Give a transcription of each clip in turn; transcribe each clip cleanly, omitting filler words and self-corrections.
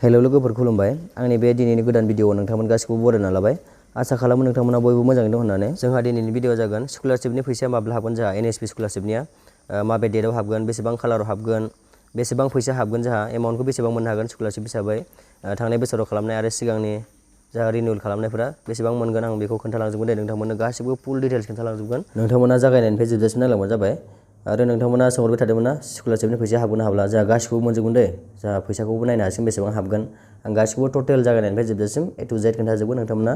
Hello लोगोफोर खुलुमबाय। आंनि बे दिनैनि गोदान भिडिअ'आव नोंथांमोन गासिखौबो बरायना लाबाय। आसा खालामो नोंथांमोना बयबो मोजाङै दं होननानै। जोंहा दिनैनि भिडिअ'आ जागोन स्कलारशिपनि फैसाया माब्ला हाबगोन जोंहा NSP स्कलारशिपनिया माबे डेटआव हाबगोन, बेसेबां खालाराव हाबगोन, बेसेबां फैसा हाबगोन जोंहा एमाउन्टखौ बेसेबां मोननो हागोन स्कलारशिप हिसाबै, थांनाय बोसोराव खालामनाय आरो सिगांनि जोंहा रिनिउल खालामनायफोरा बेसेबां मोनगोन आं बेखौ खोन्थालांजोबगोन दे नोंथांमोननो गासिबो फुल डिटेल्स खोन्थालांजोबगोन। नोंथांमोना जागायनायनिफ्राय जोबजासिम नायलांबानो जाबाय। आरो नोंथांमोना सोंहरबाय थादोंमोन ना स्कलारशिपनि फैसा हाबगोन ना हाबला, जोंहा गासिखौबो मोनजोबगोन दे। जोंहा फैसाखौबो नायनो हासिगोन बेसेबां हाबगोन। आं गासिखौबो टटेल जागायनायनिफ्राय जोबजासिम A to Z खोन्थाजोबगोन, नोंथांमोना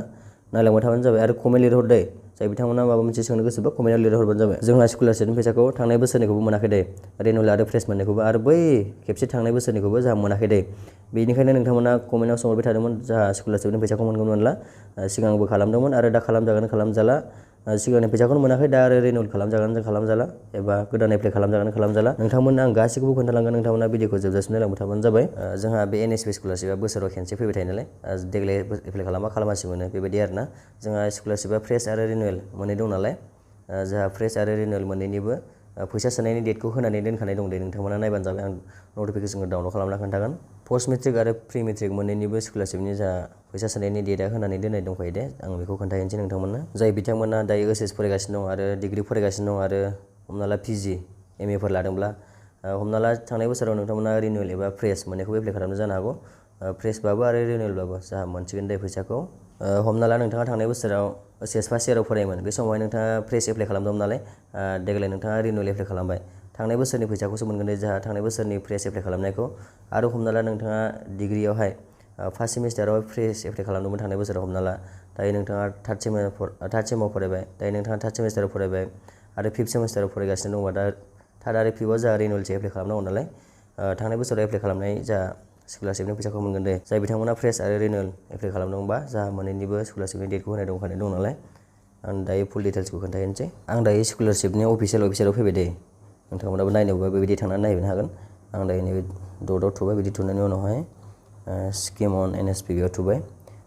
नायलांबाय थाबानो जाबाय। आरो कमेन्ट लिरहर दे, जाय बिथांमोना माबा मोनसे सोंनो गोसोबा कमेन्टआव लिरहरबानो जाबाय। जोंहा स्कलारशिपनि फैसाखौ थांनाय बोसोरनिखौबो मोनाखै दे, रिनिउल आरो फ्रेस मोननायखौबो, आरो बै खेबसे थांनाय बोसोरनिखौबो जोंहा मोनाखै दे। बेनिखायनो नोंथांमोना कमेन्टआव सोंहरबाय थादोंमोन जोंहा स्कलारशिपनि फैसाखौ मोनगोन मोनला। सिगांबो खालामदोंमोन आरो दा खालामजागोन खालामजाला। सिगांनि फैसाखौनो मोनाखै, दा आरो रिनिउल खालामजागोन खालामजाला, एबा गोदान एप्लाइ खालामजागोन खालामजाला। नोंथांमोननो आं गासिखौबो खोन्थालांगोन, नोंथांमोना भिडिअखौ जोबजासिम नायलांबाय थाबानो जाबाय। जोंहा बे NSP स्कलारशिपआ बोसोराव खेनसे फैबाय थायो नालाय, देग्लाय एप्लाइ खालामबा खालामासि मोनो बेबायदि आरोना। जोंहा स्कलारशिपआ फ्रेस आरो रिनिउवेल मोननै दं नालाय, जोंहा फ्रेस आरो रिनिउवेल मोननैनिबो फैसा सोनायनि डेटखौ होनानै दोनखानाय दं दे, नोंथांमोना नायबानो जाबाय। आं नटिफिकेसनखौ डाउनलड खालामना खोन्थागोन। पस्ट मेट्रिक आरो प्रि मेट्रिक मोननैनिबो स्कलारशिपनि जा फैसा सोनायनि डेटआ होनानै दोननाय दंखायो दे, आं बेखौ खोन्थाहैनोसै नोंथांमोननो। जाय बिथांमोना दायो OSS फरायगासिनो दं आरो डिग्रि फरायगासिनो दं, आरो हमना ला PG MA फोर लादोंब्ला, हमना ला थांनाय बोसोराव नोंथांमोना रिनिउवेल एबा फ्रेस मोननैखौबो एप्लाइ खालामनो जानो हागौ। फ्रेसबाबो आरो रिनिउवेलबाबो जोंहा मोनसिगोन दे फैसाखौ। हमना ला नोंथाङा थांनाय बोसोराव OSS फार्स्ट इयाराव फरायोमोन, बे समावहाय नोंथाङा फ्रेस एप्लाइ खालामदोंमोन नालाय, देग्लाय नोंथाङा रिनिउवेल एप्लाइ खालामबाय, थांनाय बोसोरनि फैसाखौसो मोनगोन दे जोंहा थांनाय बोसोरनि फ्रेस एप्लाइ खालामनायखौ। आरो हमना ला नोंथाङा डिग्रियावहाय फार्स्ट सेमिस्टाराव फ्रेस एप्लाइ खालामदोंमोन थांनाय बोसोराव, हमना ला दायो नोंथाङा थार्ड सेमाव फरायबाय, दायो नोंथाङा थार्ड सेमिस्टाराव फरायबाय आरो फिफ्थ सेमिस्टाराव फरायगासिनो दंबा, दा थार्ड आरो फिफ्थआव जोंहा रिनिउवेलसो एप्लाइ खालामनांगौ नालाय, थांनाय बोसोराव एप्लाइ खालामनाय जोंहा स्कलारशिपनि फैसाखौ मोनगोन दे। जाय बिथांमोना फ्रेस आरो रिनिउवेल एप्लाइ खालामदोंबा जोंहा मोननैनिबो स्कलारशिपनि डेटखौ होनाय दं नालाय, आं दायो फुल डिटेल्सखौ खोन्थाहैनोसै। आं दायो स्कलारशिपनि अफिसियेल वेबसाइटआव फैबाय दे, नोंथांमोनाबो नायनोबा बेबायदि थांनानै नायहैनो हागोन। आं दायो नैबे डटआव थुबाय, बिदि थुनायनि उनावहाय स्किम अन NSP बेयाव थुबाय।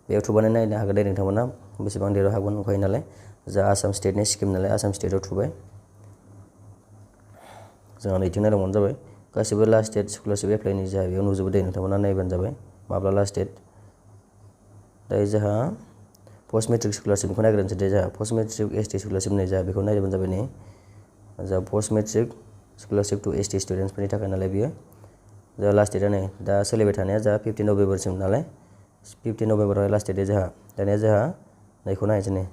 बेयाव थुबानो नायनो हागोन दे नोंथांमोना बेसेबां डेटआव हाबगोन नुखायो नालाय, जा आसाम स्टेटनि स्किम नालाय आसाम स्टेटआव थुबाय। जोंहा नैथिं नायलांबानो जाबाय, गासिबो लास्ट डेट स्कलारशिप एप्लाइनि जोंहा बेयाव नुजोबो दे, नोंथांमोना नायबानो जाबाय माब्ला लास्ट डेट। दायो जोंहा पस्ट मेट्रिक स्कलारशिपखौ नायग्रोनोसै दे। जोंहा पस्ट मेट्रिक ST स्कलारशिप नै, जोंहा बेखौ नायबानो जाबाय नै। जोंहा post matric scholarship to ST स्टुडेन्टसफोरनि थाखाय नालाय बियो। जोंहा लास्ट डेटआ नै, दा सोलिबाय थानाया जोंहा 15 नभेम्बरसिम नालाय, 15 नभेम्बरावहाय लास्ट डेट जोंहा। दानिया जोंहा नैखौ नायनोसै नै,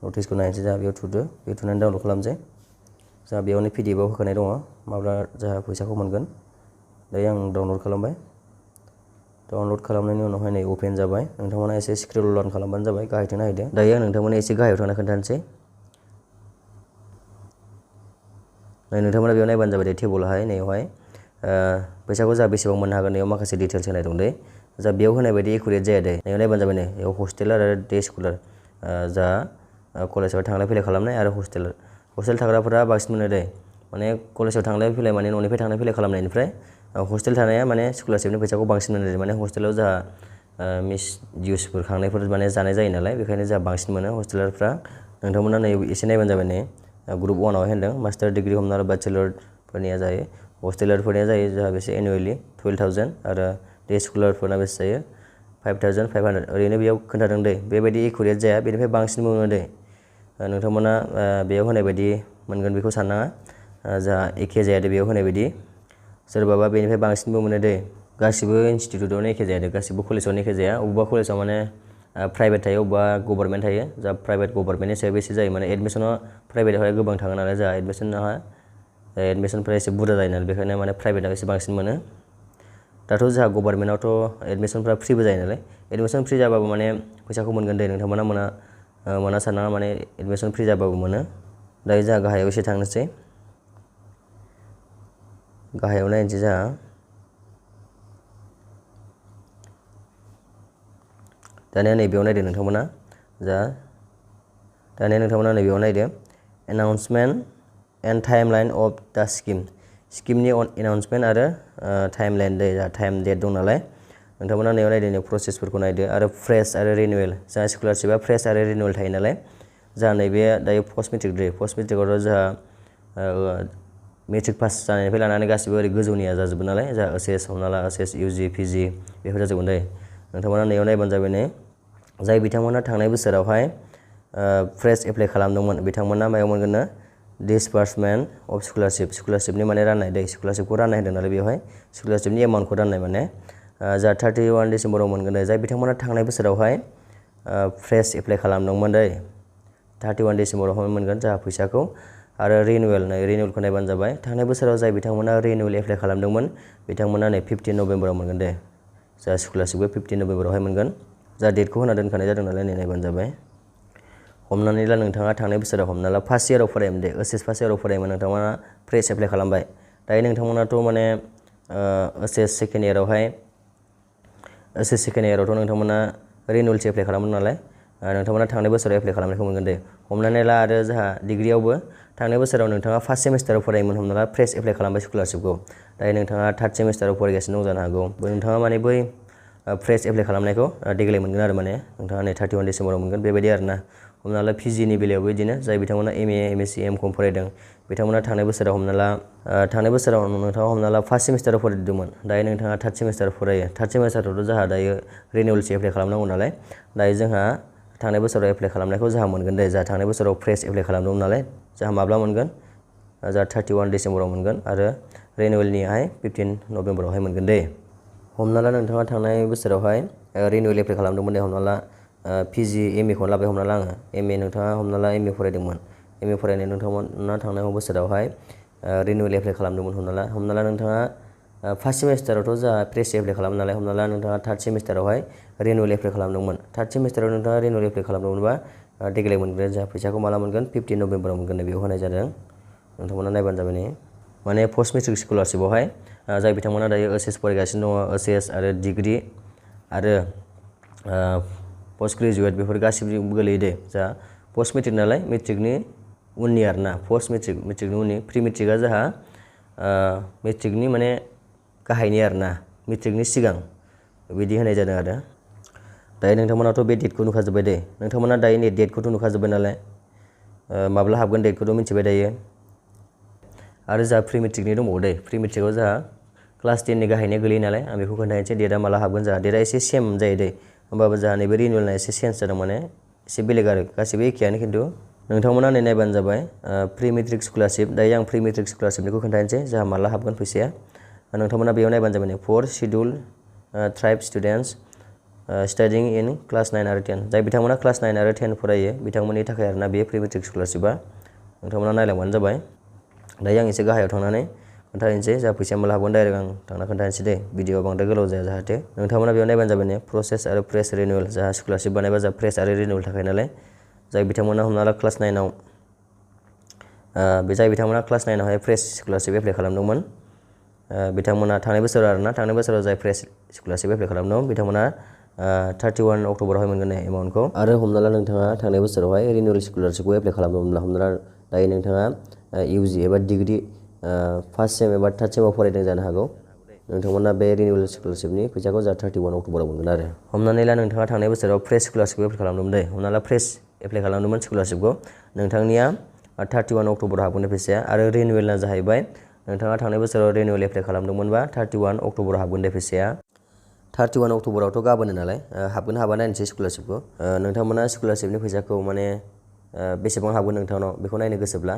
नटिसखौ नायनोसै। जोंहा बेयाव थुदो, बेयाव थुनानै डाउनलड खालामसै। जोंहा बेयावनो PDF आव होखानाय दङ माब्ला जोंहा फैसाखौ मोनगोन। दायो आं डाउनलड खालामबाय। डाउनलड खालामनायनि उनावहाय नै अपेन जाबाय। नोंथांमोना एसे स्क्रल डाउन खालामबानो जाबाय, गाहायथिं नायदो। दायो आं नोंथांमोना एसे गाहायाव थांना खोन्थानोसै। नोंथांमोना बेयाव नायबानो जाबाय दे, टेबोलावहाय नैयावहाय फैसाखौ जोंहा बेसेबां मोननो हागोन, नैयाव माखासे डिटेल्स होनाय दं दे। जा बेयाव होनाय बायदि एकुरेट जाया दे, नैयाव नायबानो जाबाय नै, बेयाव हस्टेलार आरो डे स्कलार, जा कलेजाव थांलाय फैलाय खालामनाय आरो हस्टेल थाग्राफोरा बांसिन मोनो दे। माने कलेजाव थांलाय फैलाय माने न'निफ्राय थांलाय फैलाय खालामनायनिफ्राय हस्टेल थानाया माने स्कलारशिपनि फैसाखौ बांसिन मोनो। माने हस्टेलाव जोंहा मिस डिउसफोर खांनायफोर माने जानाय जायो नालाय, बेखायनो जोंहा बांसिन मोनो हस्टेलारफ्रा। नोंथांमोना नै एसे नायबानो जाबाय नै, ग्रुप 1आवहाय होनदों मास्टार डिग्रि हमना ला बेचेलरफोरनिया जायो, हस्टेलारफोरनिया जायो जोंहा बेसे एनुवेलि 12,000, आरो डे स्कलारफोरना बेसे जायो 5,500। ओरैनो बेयाव खोन्थादों दे, बेबायदि एकुरेट जाया, बेनिफ्राय बांसिन मोनो दे। नोंथांमोना बेयाव होनाय बायदि मोनगोन बेखौ साननाङा, जोंहा एखे जाया दे बेयाव होनाय बायदि, सोरबाबा बेनिफ्राय बांसिनबो मोनो दे। गासिबो इनस्टिटिउटआवनो एखे जाया दे, गासिबो कलेजावनो एखे जाया। अबेबा कलेजाव माने प्राइभेट थायो, अबेबा गभर्नमेन्ट थायो। जा प्राइभेट गभर्नमेन्टनि सायाव बेसे जायो, माने एडमिसनाव प्राइभेटआवहाय गोबां थाङो नालाय, जोंहा एडमिसनफ्रा एसे बुरजा जायो नालाय, बेखायनो माने प्राइभेटआव एसे बांसिन मोनो। दाथ' जोंहा गभर्नमेन्टआवथ' एडमिसनफ्रा फ्रिबो जायो नालाय, एडमिसन फ्रि जाबाबो माने फैसाखौ मोनगोन दे, नोंथांमोना मोना साननाङा, माने एडमिसन फ्रि जाबाबो मोनो। दायो जोंहा गाहायाव एसे थांनोसै, गाहायाव नायनोसै जोंहा। दानिया नैबेयाव नायदो नोंथांमोना, दानिया नोंथांमोना नैबेयाव नायदो, announcement and timeline of the स्किमनि एनाउन्समेन्ट आरो टाइमलाइन दे, जोंहा टाइम डेट दं नालाय। नोंथांमोना नैयाव नायदो, प्रसेसफोरखौ नायदो। आरो फ्रेस आरो रिनिउवेल, जोंहा स्कलारशिपआ फ्रेस आरो रिनिउवेल थायो नालाय, जोंहा नैबे दायो पस्ट मेट्रिक दे, पस्ट मेट्रिकआवथ' जोंहा मेट्रिक पास जानायनिफ्राय लानानै गासिबो ओरै गोजौनिया जाजोबो नालाय जोंहा OCS हमना ला OCS UG PG बेफोर जाजोबगोन दे नोंथांमोना नैयाव नायबानो जाबाय नै जाय बिथांमोना थांनाय बोसोरावहाय फ्रेश एप्लाइ खालामदोंमोन बिथांमोना मायाव मोनगोन ना डिसबार्समेन्ट अफ स्कलारशिपनि माने राननाय दै स्कलारशिपखौ राननाय होदों नालाय बेवहाय स्कलारशिपनि एमाउन्टखौ राननाय माने जा 31 डिसेम्बराव मोनगोन दे जाय बिथांमोना थांनाय बोसोरावहाय फ्रेश एप्लाइ खालामदोंमोन दै 31 डिसेम्बरावहाय मोनगोन जोंहा फैसाखौ आरो रिनिउवेलखौ नायबानो जाबाय थांनाय बोसोराव जाय बिथांमोना रिनिउवेल एप्लाइ खालामदोंमोन बिथांमोना नै 15 नभेम्बराव मोनगोन दे जा स्कलारशिपखौ 15 नभेम्बरावहाय मोनगोन जा डेटखौ होना दोनखानाय जादों नालाय नै नायबानो जाबाय हमनानै ला नोंथाङा थांनाय बोसोराव हमना ला फार्स्ट इयाराव फरायोमोन दे OCS फार्स्ट इयाराव फरायोमोन नोंथांमोना फ्रेश एप्लाइ खालामबाय दायो नोंथांमोनाथ' माने OCS सेकेन्ड इयारावथ' नोंथांमोना रिनिउवेलसो एप्लाइ खालामोन नालाय नोंथांमोना थांनाय बोसोराव एप्लाइ खालामनायखौ मोनगोन दे हमनानै ला आरो जोंहा डिग्रियावबो थांनाय बोसोराव नोंथाङा फार्स्ट सेमिस्टाराव फरायोमोन हमना ला फ्रेश एप्लाइ खालामबाय स्कलारशिपखौ दायो नोंथाङा थार्ड सेमिस्टाराव फरायगासिनो दं जानो हागौ नोंथाङा माने बै फ्रेश एप्लाइ खालामनायखौ देग्लाय मोनगोन आरो माने नोंथाङा नै 31 डिसेम्बराव मोनगोन बेबायदि आरोना हमना ला PGनि बेलायावबो बिदिनो जाय बिथांमोना MA MSc MCOM फरायदों बिथांमोना थांनाय बोसोराव नोंथाङा हमना ला फार्स्ट सेमिस्टाराव फरायदोंमोन दायो नोंथाङा थार्ड सेमिस्टार फरायो थार्ड सेमिस्टारावथ' जोंहा दायो रिनिउवेलसो एप्लाइ खालामनांगौ नालाय दायो जोंहा थांनाय बोसोराव एप्लाइ खालामनायखौ जोंहा मोनगोन दे जोंहा थांनाय बोसोराव फ्रेश एप्लाइ खालामदोंमोन नालाय जोंहा माब्ला मोनगोन जोंहा 31 डिसेम्बराव मोनगोन आरो रिनिउवेलनियाहाय 15 नभेम्बरावहाय मोनगोन दे हमना ला नोंथाङा थांनाय बोसोरावहाय रिनिउवेल एप्लाइ खालामदोंमोन दे हमना ला PG MA खौनो लाबाय हमना ला आङो MA नोंथाङा हमना ला MA फरायदोंमोन MA फरायनाय नोंथांमोना थांनाय बोसोरावहाय रिनिउवेल एप्लाइ खालामदोंमोन हमना ला नोंथाङा फार्स्ट सेमिस्टारावथ' जोंहा फ्रेश एप्लाइ खालामो नालाय हमना ला नोंथाङा थार्ड सेमिस्टारावहाय रिनिउवेल एप्लाइ खालामदोंमोन थार्ड सेमिस्टाराव नोंथाङा रिनिउवेल एप्लाइ खालामदोंमोनबा देग्लाय मोनगोन जोंहा फैसाखौ माला मोनगोन 15 नभेम्बराव मोनगोन बेयाव होनाय जादों नोंथांमोना नायबानो जाबाय नै माने पस्ट मेट्रिक स्कलारशिपआवहाय जाय बिथांमोना दायो OCS फरायगासिनो दङ OCS आरो डिग्रि आरो पस्ट ग्रेजुवेट बेफोर गासिबो गोलैयो दे जा पस्ट मेट्रिक नालाय मेट्रिकनि उननि आरोना पस्ट मेट्रिकनि उननि प्रि मेट्रिकआ जोंहा मेट्रिकनि माने गाहायनि आरोना मेट्रिकनि सिगां बिदि होनाय जादों आरो दायो नोंथांमोनाथ' बे डेटखौ नुखाजोब्बाय दे नोंथांमोना दायो नै डेटखौथ' नुखाजोब्बाय नालाय माब्ला हाबगोन डेटखौथ' मिथिबाय दायो आरो जोंहा प्रि मेट्रिकनि दंबावो दे प्रि मेट्रिकआव जोंहा क्लास 10नि गाहायनिया गोलैयो नालाय आं बेखौ खोन्थानोसै डेटआ माला हाबगोन जोंहा डेटआ एसे सेम जायो दे होमबाबो जोंहा नैबे रिनिउवेलना एसे चेन्ज जादों माने एसे बेलेग आरो गासिबो एखेयानो खिन्थु नोंथांमोना नै नायबानो जाबाय प्रि मेट्रिक स्कलारशिप दायो आं प्रि मेट्रिक स्कलारशिपनिखौ खोन्थानोसै जोंहा माला हाबगोन फैसाया नोंथांमोना बेयाव नायबानो जाबाय for schedule tribe students studying in class 9 आरो 10 जाय बिथांमोना क्लास 9 आरो 10 फरायो बिथांमोननि थाखाय आरोना बे प्रि मेट्रिक स्कलारशिपआ नोंथांमोना नायलांबानो जाबाय दायो आं एसे गाहायाव थांनानै खोन्थानोसै जा फैसाया माला हाबगोन डाइरेक्ट आं थांना खोन्थानोसै दे भिडिअआ बांद्राय गोलाव जाया जाहाथे नोंथांमोना बेयाव नायबानो जाबाय प्रसेस आरो फ्रेश रिनिउवेल जाहा स्कलारशिप बानायबा जा फ्रेश आरो रिनिउवेल थाखाय नालाय जाय बिथांमोना हमना ला क्लास 9आव जाय बिथांमोना क्लास 9आवहाय फ्रेश स्कलारशिप एप्लाइ खालामदोंमोन बिथांमोना थांनाय बोसोराव जाय फ्रेश स्कलारशिप एप्लाइ खालामदों बिथांमोना 31 अक्ट'बरावहाय मोनगोन एमाउन्टखौ आरो हमना ला नोंथाङा थांनाय बोसोरावहाय रिनिउवेल स्कलारशिपखौ एप्लाइ खालामदोंमोनब्ला हमना ला दायो नोंथाङा UG एबा डिग्रि फार्स्ट सेम एबा थार्ड सेमाव फरायदों जानो हागौ नोंथांमोना बे रिनिउवेल स्कलारशिपनि फैसाखौ जा 31 अक्ट'बराव मोनगोन आरो हमनानै ला नोंथाङा थांनाय बोसोराव फ्रेश स्कलारशिपखौ एप्लाइ खालामदोंमोन दे हमना ला फ्रेश एप्लाइ खालामदोंमोन स्कलारशिपखौ नोंथांनिया 31 अक्ट'बराव हाबगोन फैसाया आरो रिनिउवेलना जाहैबाय नोंथाङा थांनाय बोसोराव रिनिउवेल एप्लाइ खालामदोंमोनबा 31 अक्ट'बराव हाबगोन दे फैसाया 31 अक्ट'बरावथ' गाबोन नालाय हाबगोन हाबा नायनोसै स्कलारशिपखौ नोंथांमोना स्कलारशिपनि फैसाखौ माने बेसेबां हाबगोन नोंथांनाव बेखौ नायनो गोसोब्ला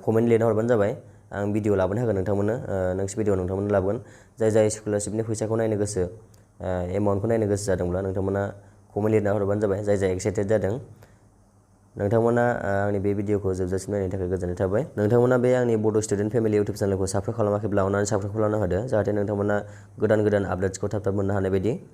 कमेन्ट लिरना हरबानो जाबाय आं भिडिअ लाबोनो होगोन नोंथांमोननो नेक्स्ट भिडिअ नोंथांमोननो लाबोगोन जाय स्कलारशिपनि फैसाखौ नायनो गोसो एमाउन्टखौ नायनो गोसो जादोंब्ला नोंथांमोना कमेन्ट लिरना हरबानो जाबाय जाय एक्साइटेड जादों नोंथांमोना आंनि बे भिडिअखौ जोबजासिम नायनायनि थाखाय गोजोननाय थाबाय नोंथांमोना बे आंनि बड' स्टुडेन्ट फेमिलि इउटुब चेनेलखौ साबस्क्राइब खालामाखैब्ला अननानै साबस्क्राइब खालामना होदो जाहाथे नोंथांमोना गोदान आपडेट्सखौ थाब मोननो हानाय बायदि